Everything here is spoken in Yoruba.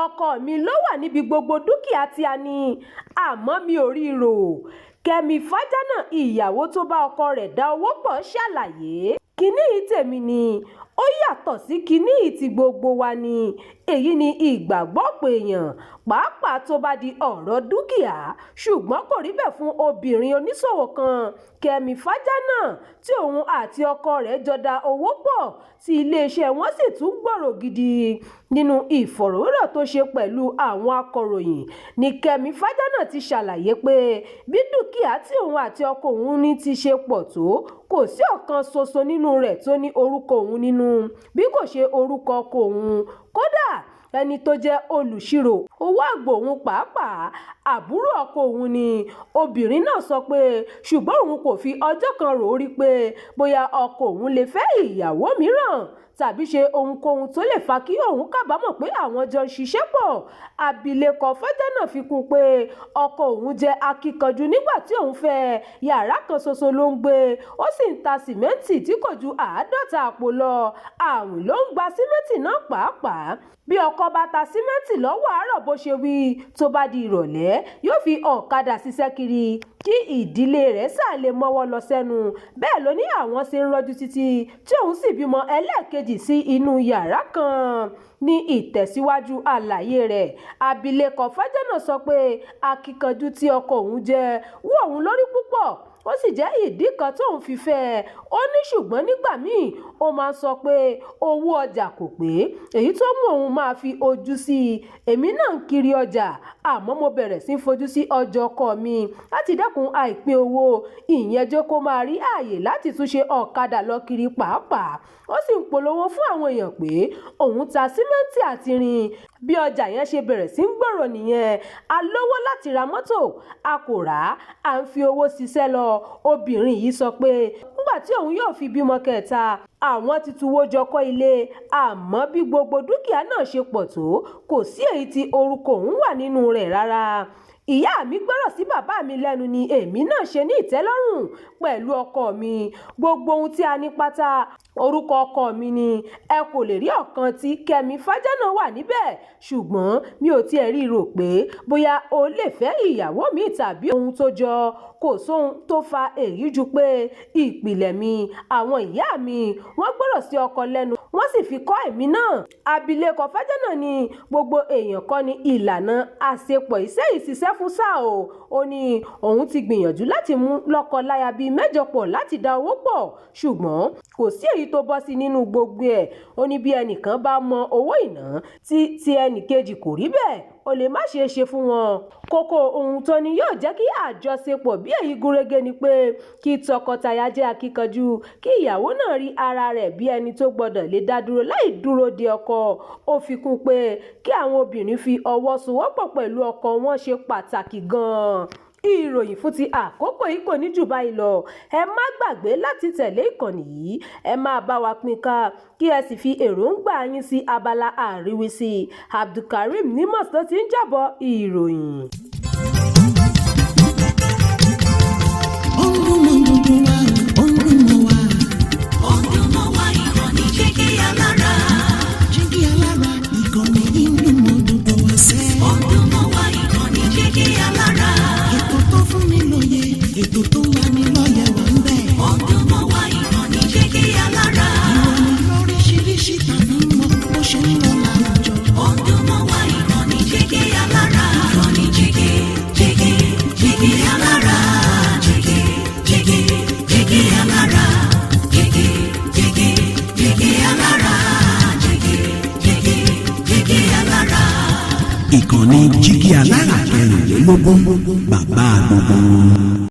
ọkọ mi ló wà níbi gbogbo dúkìá tí a ní àmọ́ mi ò rí rò. Kẹ́mi Fajana, ìyàwó tó bá ọkọ rẹ̀ dá owó pọ̀, ṣàlàyé. Kínní yìí tèmi ni, ó yàtọ̀ sí kínní yìí tí gbogbo wa ni. Èyí ni ìgbàgbọ́ pé èèyàn, pàápàá tó bá di ọ̀rọ̀ dúkìá. Ṣùgbọ́n kò rí bẹ́ẹ̀ fún obìnrin oníṣòwò kan, Kẹ́mi Fajana, tí òun àti ọkọ rẹ̀ jọ dá owó pọ̀ tí iléeṣẹ́ wọn sì tún gbòòrò gidi. Nínú ìfọ̀rọ̀wérọ̀ tó ṣe pẹ̀lú àwọn akọ̀ròyìn ni Kẹ́mi Fajana ti ṣàlàyé pé bí dúkìá tí òun àti ọkọ òun ní ti ṣe pọ̀ tó, kò sí ọ̀kan ṣoṣo nínú rẹ̀ tó ní orúkọ òun nínú, bí kò ṣe orúkọ ọkọ òun. Kódà ẹni tó jẹ́ olùṣirò owó àgbò òun pàápàá àbúrò ọkọ òun ni. Obìnrin náà sọ pé ṣùgbọ́n òun kò fi ọjọ́ kan rò ó rí pé bóyá ọkọ òun lè fẹ́ ìyàwó mìíràn tàbí ṣe ohunkóhun tó lè fa kí òun kábàámọ̀ pé àwọn jọ ń ṣiṣẹ́ pọ̀. Abilékọ Fajana fi kún pé ọkọ òun jẹ́ akíkanjú nígbà tí òun fẹ́, yàrá kan ṣoṣo ló ń gbé, ó sì ń ta sìmẹ́ǹtì tí kò ju 50 àpò lọ. Àwìn ló ń gba sìmẹ́ǹtì náà pàápàá. Bí ọkọ bá ta sìmẹ́ǹtì lọ́wọ́ àárọ̀ bó ṣe wí, tó bá di ìrọ̀lẹ́ yóò fi ọ̀kadà ṣiṣẹ́ kiri kí ìdílé rẹ̀ ṣáà lè mọ́wọ́ lọ sẹ́nu. Bẹ́ẹ̀ ló ní àwọn ṣe ń rọ́jú títí tí òun sì bímọ ẹlẹ́ẹ̀kejì sí inú yàrá kan. Ní ìtẹ̀síwájú àlàyé rẹ̀, abilékọ Fajana sọ pé akíkanjú tí ọkọ òun jẹ́ wú òun lórí púpọ̀, ó sì jẹ́ ìdí kan tóun fi fẹ́ ẹ. Ó ní ṣùgbọ́n nígbà míì ó máa ń sọ pé owó ọjà kò pé, èyí tó mú òun máa fi ojú sí i. Èmi náà ń kiri ọjà, àmọ́ mo bẹ̀rẹ̀ sí fojú sí ọjọ́ ọkọ mi láti dẹ́kun àìpé owó. Ìyẹn jẹ́ kó máa rí ààyè láti tún ṣe ọ̀kadà lọ kiri pàápàá. Ó sì ń polówó fún àwọn èèyàn pé òun ta símẹ́ǹtì àti irin. Bí ọjà yẹn ṣe bẹ̀rẹ̀ sí ń gbòòrò nìyẹn. A lówó láti ra mọ́tò, a kò rà á, à ń fi owó ṣiṣẹ́ lọ. Obìnrin yìí sọ pé nígbà tí òun yóò fi bímọ kẹta, àwọn ti tuwó jọ kọ́ ilé, àmọ́ bí gbogbo dúkìá náà ṣe pọ̀ tó, kò sí èyí tí orúkọ òun wà nínú rẹ̀ rárá. Ìyá mi gbọ́rọ̀ sí bàbá mi lẹ́nu ni èmi náà ṣe ní ìtẹ́lọ́rùn pẹ̀lú ọkọ mi. Gbogbo ohun tí a ní pátá orúkọ ọkọ mi ni. Ẹ kò lè rí ọ̀kan tí Kẹ́mi Fajana wà níbẹ̀, ṣùgbọ́n mi ò tiẹ̀ rí rò pé bóyá o lè fẹ́ ìyàwó mi tàbí ohun tó jọ. Kò sóhun tó fa èyí ju pé ìpìlẹ̀ mi, àwọn ìyá mi, wọ́n gbọ́rọ̀ sí ọkọ lẹ́nu, wọ́n sì fi kọ́ èmi náà. Abilékọ Fajana ní gbogbo èèyàn kọ́ ni ìlànà àṣepọ̀ iṣẹ́ ìṣiṣẹ́ fún sáà o. Ó ní òun ti gbìyànjú láti mú lọ́kọ-láya bíi 8 pọ̀ láti dá owó pọ̀, ṣùgbọ́n kò sí èyí tó bọ́ sí nínú gbogbo ẹ̀. Ó ní bí ẹnìkan bá mọ owó ìná tí ẹnìkejì kò rí bẹ́ẹ̀, ó lè má ṣeé ṣe fún wọn. Kókó ohun tó ní yóò jẹ́ kí àjọṣepọ̀ bí èyí gúnrégé ni pé kí tọkọtaya jẹ́ akíkanjú, kí ìyàwó náà rí ara rẹ̀ bí ẹni tó gbọ́dọ̀ lè dá dúró láì dúró de ọkọ. Ó fi kún pé kí àwọn obìnrin fi ọwọ́ sowọ́pọ̀ pẹ̀lú ọkọ wọn ṣe pàtàkì gan-an. Ìròyìn fún ti àkókò yìí kò ní jù báyìí lọ. Ẹ má gbàgbé láti tẹ̀lé ìkànnì yìí, ẹ máa bá wa pín ká, kí ẹ sì fi èròǹgbà yín sí abala àríwísí. Abdulkareem Nimas ló ti ń jábọ̀ ìròyìn. Ìkànnì Jígí Alára 24, bàbá gbogbo.